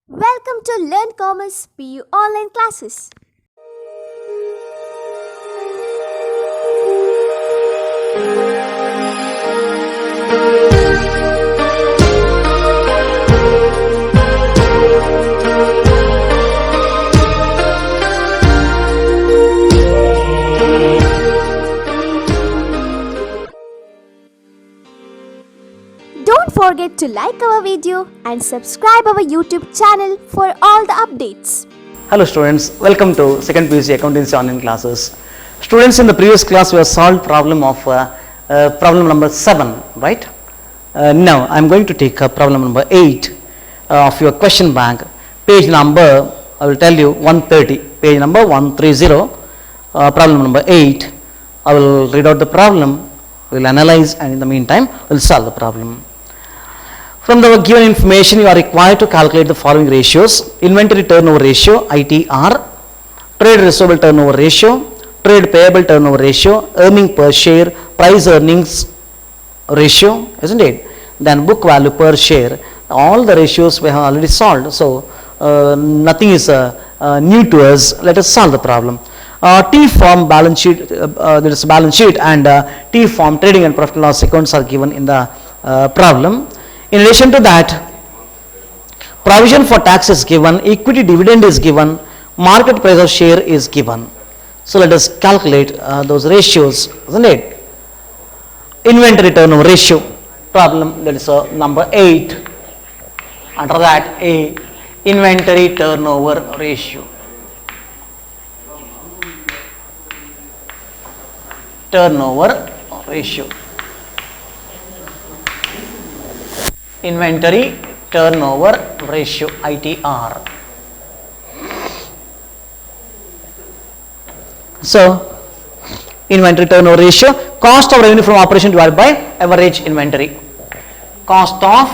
Welcome to Learn Commerce PU online classes. Don't forget to like our video and subscribe our YouTube channel for all the updates. Hello students, welcome to second PUC Accountancy online classes. Students, in the previous class we have solved problem number 7, right? Now I am going to take problem number 8 of your question bank. Page number, I will tell you 130, page number 130, problem number 8. I will read out the problem, we will analyze, and in the meantime we will solve the problem. From the given information, you are required to calculate the following ratios: inventory turnover ratio (ITR), trade receivable turnover ratio, trade payable turnover ratio, earning per share, price earnings ratio, isn't it? Then book value per share. All the ratios we have already solved, so nothing is new to us. Let us solve the problem. T form balance sheet, there is balance sheet, and T form trading and profit and loss accounts are given in the problem. In addition to that, provision for tax is given, equity dividend is given, market price of share is given. So let us calculate those ratios, isn't it? Inventory turnover ratio, problem, that is number 8. Under that, A, inventory turnover ratio. Turnover ratio. Inventory turnover ratio, ITR. So inventory turnover ratio, cost of revenue from operation divided by average inventory. Cost of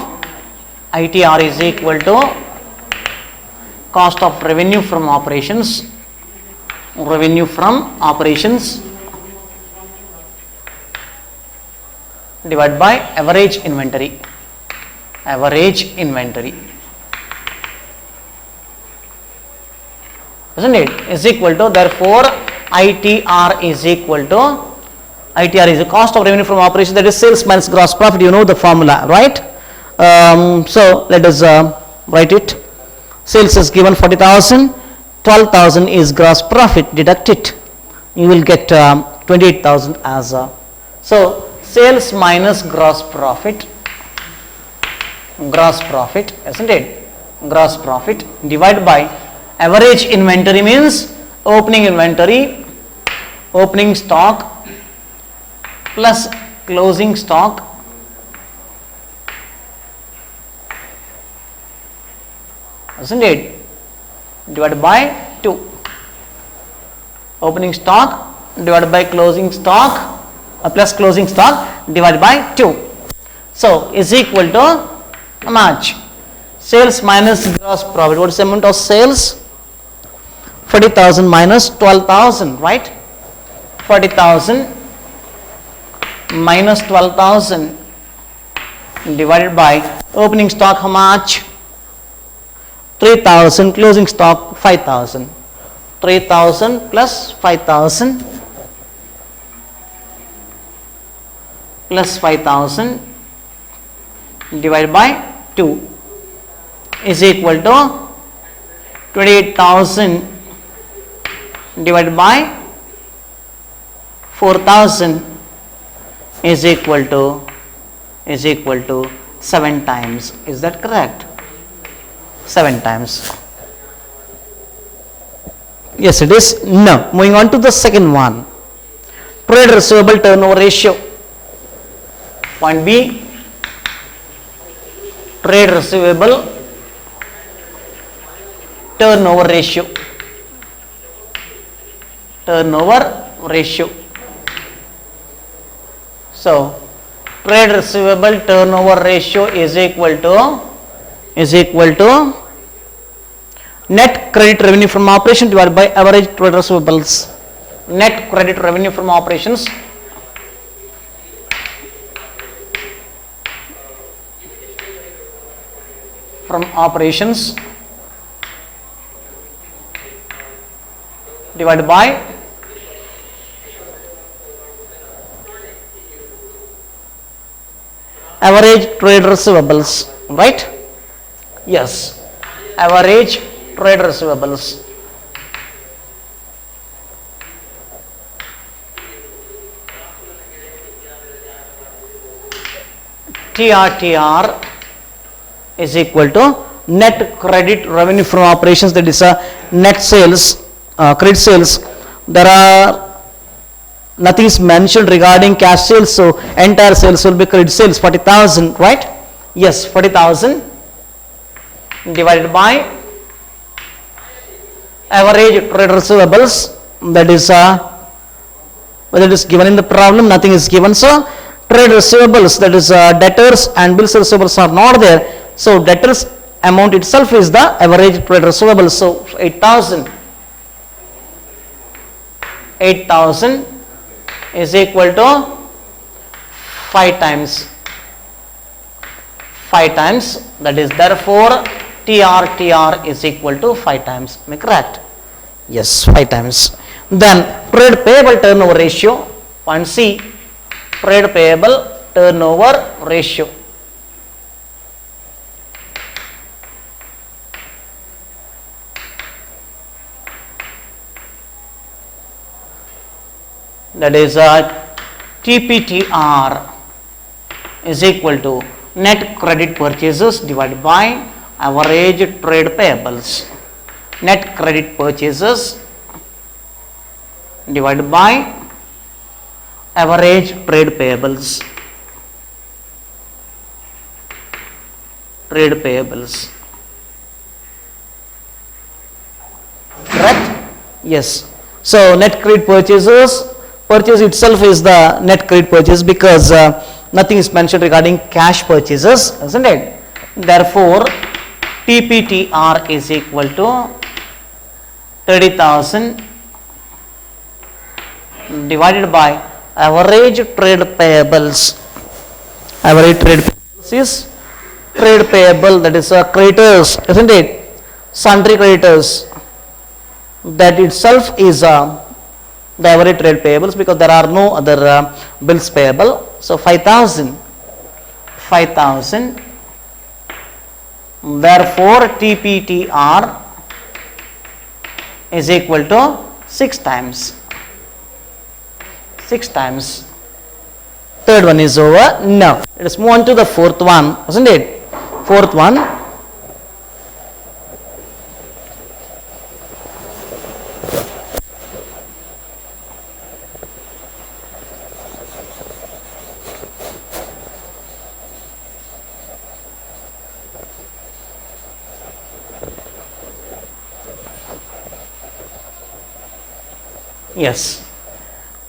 ITR is equal to cost of revenue from operations, divided by average inventory. Isn't it? Is equal to, therefore ITR is equal to, ITR is the cost of revenue from operation, that is sales minus gross profit. You know the formula, right? So let us write it. Sales is given 40,000, 12,000 is gross profit, deduct it, you will get 28,000 as a, so sales minus gross profit, isn't it? Gross profit divided by average inventory, means opening inventory, opening stock plus closing stock, isn't it? Divided by 2. Opening stock divided by closing stock plus closing stock divided by 2. So is equal to how much? Sales minus gross profit. What is the amount of sales? 40,000 minus 12,000, right? 40,000 minus 12,000 divided by opening stock, how much? 3,000, closing stock 5,000. 3,000 plus 5,000 plus 5,000 divided by 2 is equal to 28,000 divided by 4,000 is equal to 7 times. Is that correct? 7 times. Yes, it is. No. Moving on to the second one. Trade receivable turnover ratio. Point B. Trade receivable turnover ratio. So trade receivable turnover ratio is equal to net credit revenue from operation divided by average trade receivables. Net credit revenue from operations divided by average trade receivables, right? Yes, average trade receivables. TR is equal to net credit revenue from operations, that is net sales, credit sales. There are nothing is mentioned regarding cash sales, so entire sales will be credit sales, 40,000, right? Yes, 40,000 divided by average trade receivables, that is whether it is given in the problem, nothing is given, so trade receivables, that is debtors and bills receivables are not there, so debtors amount itself is the average trade receivables, so 8,000 is equal to 5 times, that is therefore TR is equal to 5 times. Am I correct? Yes, 5 times. Then trade payable turnover ratio, point C, trade payable turnover ratio. That is TPTR is equal to net credit purchases divided by average trade payables. Net credit purchases divided by average trade payables. Trade payables. Correct? Yes. So net credit purchases, purchase itself is the net credit purchase because nothing is mentioned regarding cash purchases, isn't it? Therefore, TPTR is equal to 30,000 divided by average trade payables. Average trade payables is trade payable, that is creditors, isn't it? Sundry creditors. That itself is the average trade payables because there are no other bills payable. So 5,000. Therefore, TPTR is equal to 6 times. 6 times. Third one is over. Now, let us move on to the fourth one, isn't it? Fourth one. Yes.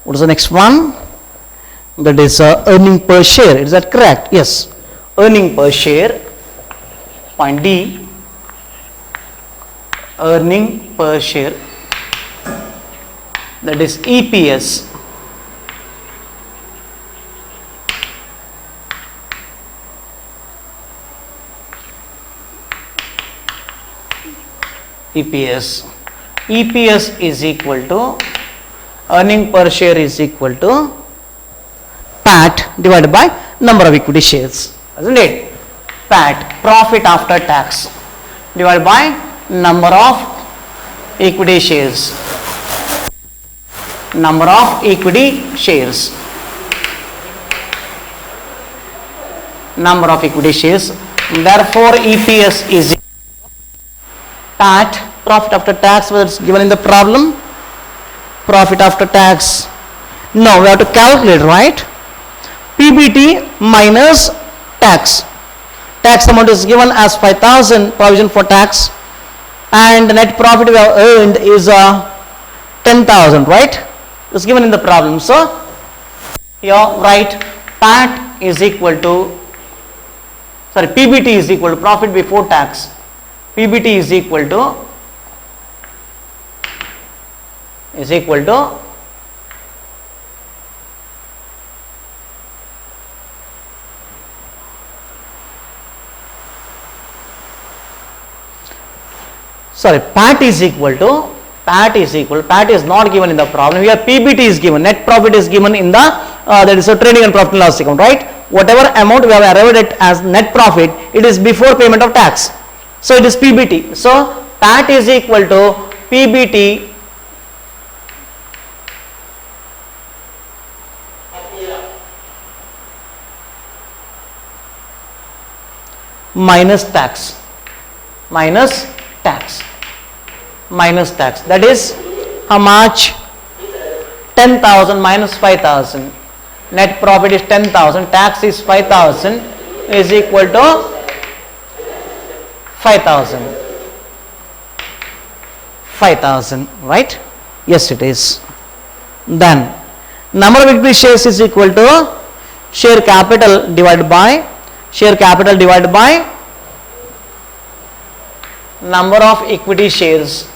What is the next one? That is earning per share. Is that correct? Yes. Earning per share. Point D. Earning per share. That is EPS. EPS is equal to earning per share is equal to PAT divided by number of equity shares, isn't it? PAT, profit after tax, divided by number of equity shares. Number of equity shares. Number of equity shares. Therefore, EPS is PAT, profit after tax, whether it's given in the problem. Profit after tax. Now we have to calculate, right? PBT minus tax. Tax amount is given as 5,000, provision for tax, and the net profit we have earned is 10,000, right? It's given in the problem. So here write PAT is equal to, sorry, PBT is equal to profit before tax. PBT is equal to PAT is equal to PAT is equal, PAT is not given in the problem, here PBT is given, net profit is given in the, that is a trading and profit and loss account, right? Whatever amount we have arrived at as net profit, it is before payment of tax. So it is PBT. So PAT is equal to PBT minus tax, minus tax, minus tax. That is how much? 10,000 minus 5,000. Net profit is 10,000, tax is 5,000, is equal to 5,000. 5,000, right? Yes, it is. Then number of equity shares is equal to share capital divided by number of equity shares,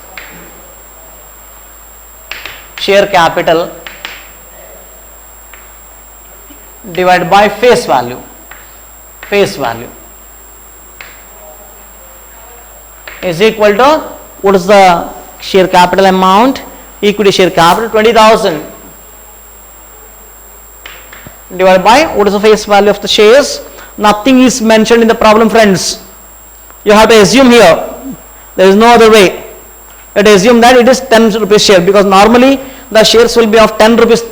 share capital divided by face value, is equal to, what is the share capital amount? Equity share capital 20,000 divided by, what is the face value of the shares? Nothing is mentioned in the problem, friends. You have to assume here, there is no other way. You have to assume that it is 10 rupees share, because normally the shares will be of 10 rupees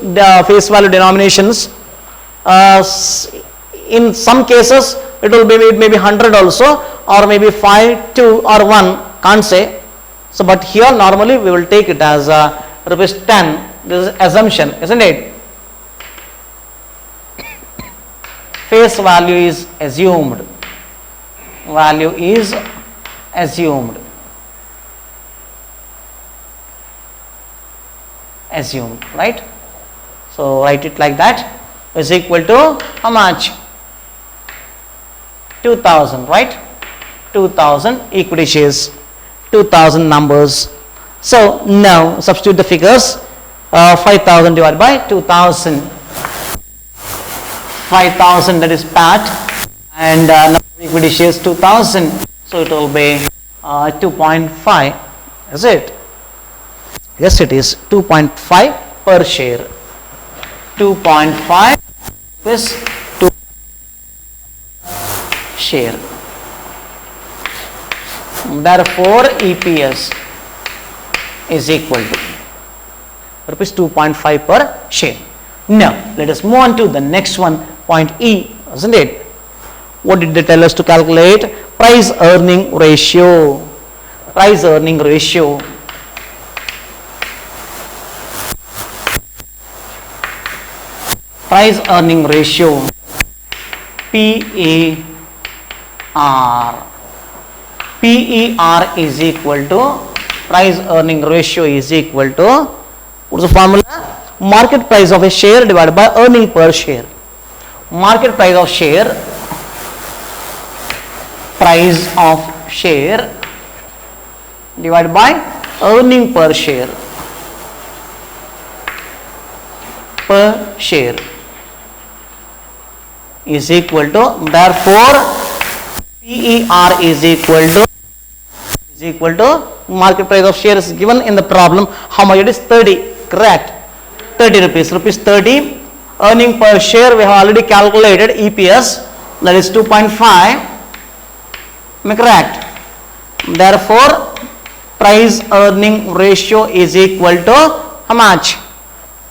face value denominations. In some cases it will be maybe 100 also, or maybe 5, 2 or 1, can't say. So but here normally we will take it as rupees 10. This is assumption, isn't it? Face value is assumed, assumed, right? So write it like that, is equal to how much? 2,000, right? 2,000 equity shares, 2,000 numbers. So now substitute the figures, 5,000 divided by 2,000, 5,000, that is PAT, and number of equity shares 2,000, so it will be 2.5, is it? Yes, it is 2.5 per share, 2.5 is 2 share. Therefore EPS is equal to rupees 2.5 per share. Now let us move on to the next one, point E, isn't it? What did they tell us to calculate? Price earning ratio. Price earning ratio. Price earning ratio, PER. PER is equal to, price earning ratio is equal to, what is the formula? Market price of a share divided by earning per share. Market price of share, divided by earning per share, is equal to, therefore PER is equal to market price of share is given in the problem. How much it is? 30, correct? 30 rupees, rupees 30. Earning per share we have already calculated, EPS, that is 2.5. Am I correct? Therefore price earning ratio is equal to how much?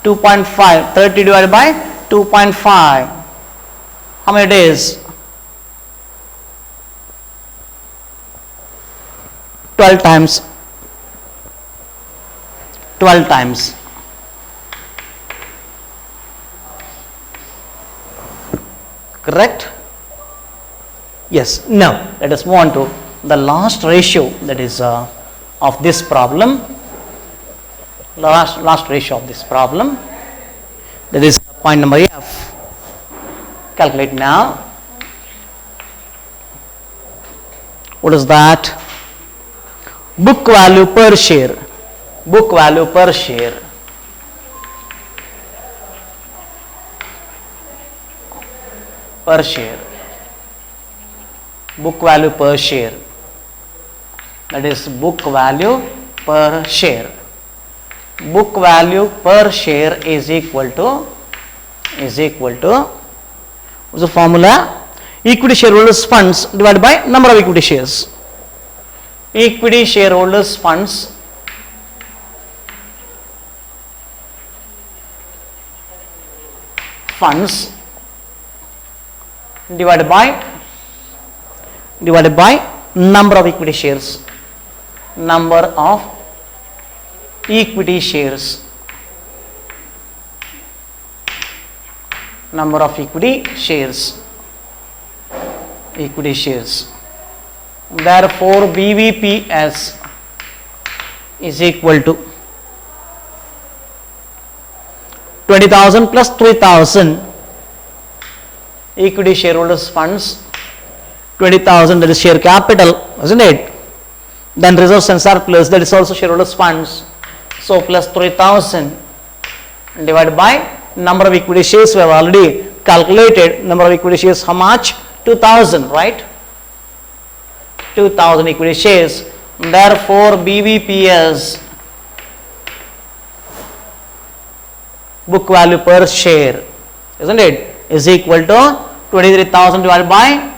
2.5. 30 divided by 2.5. How many days? 12 times. 12 times. Correct? Yes. Now let us move on to the last ratio, that is of this problem. Last ratio of this problem, that is point number F. Calculate now. What is that? Book value per share. Book value per share. Per share. Book value per share. That is book value per share. book value per share is equal to what's the formula? Equity shareholders funds divided by number of equity shares. Equity shareholders funds divided by number of equity shares. Number of equity shares. Number of equity shares. Equity shares. Therefore, BVPS is equal to 20,000 plus 3,000 equity shareholders funds, 20,000 that is share capital, isn't it? Then reserves and surplus, that is also shareholders funds. So plus 3,000 divided by number of equity shares. We have already calculated number of equity shares. How much? 2,000, right? 2,000 equity shares. Therefore, BVPS, book value per share, isn't it, is equal to 23,000 divided by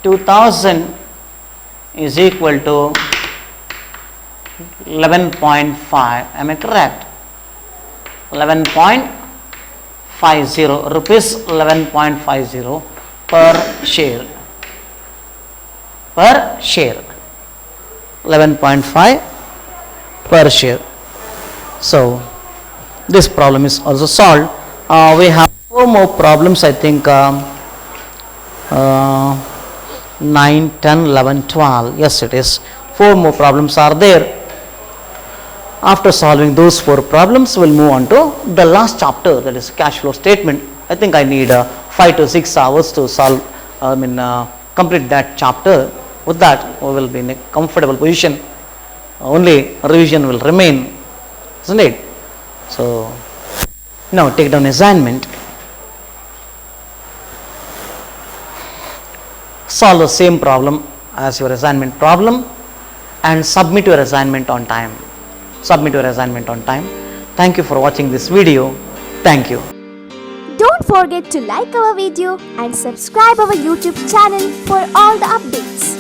2,000 is equal to 11.5. Am I correct? 11.50 rupees, 11.50 per share. 11.5 per share. So this problem is also solved. We have 4 more problems, I think. 9, 10, 11, 12. Yes, it is. 4 more problems are there. After solving those 4 problems, we'll move on to the last chapter, that is cash flow statement. I think I need 5 to 6 hours to solve, complete that chapter. With that, we will be in a comfortable position. Only revision will remain, isn't it? So now take down assignment. Solve the same problem as your assignment problem and submit your assignment on time. Thank you for watching this video. Thank you. Don't forget to like our video and subscribe our YouTube channel for all the updates.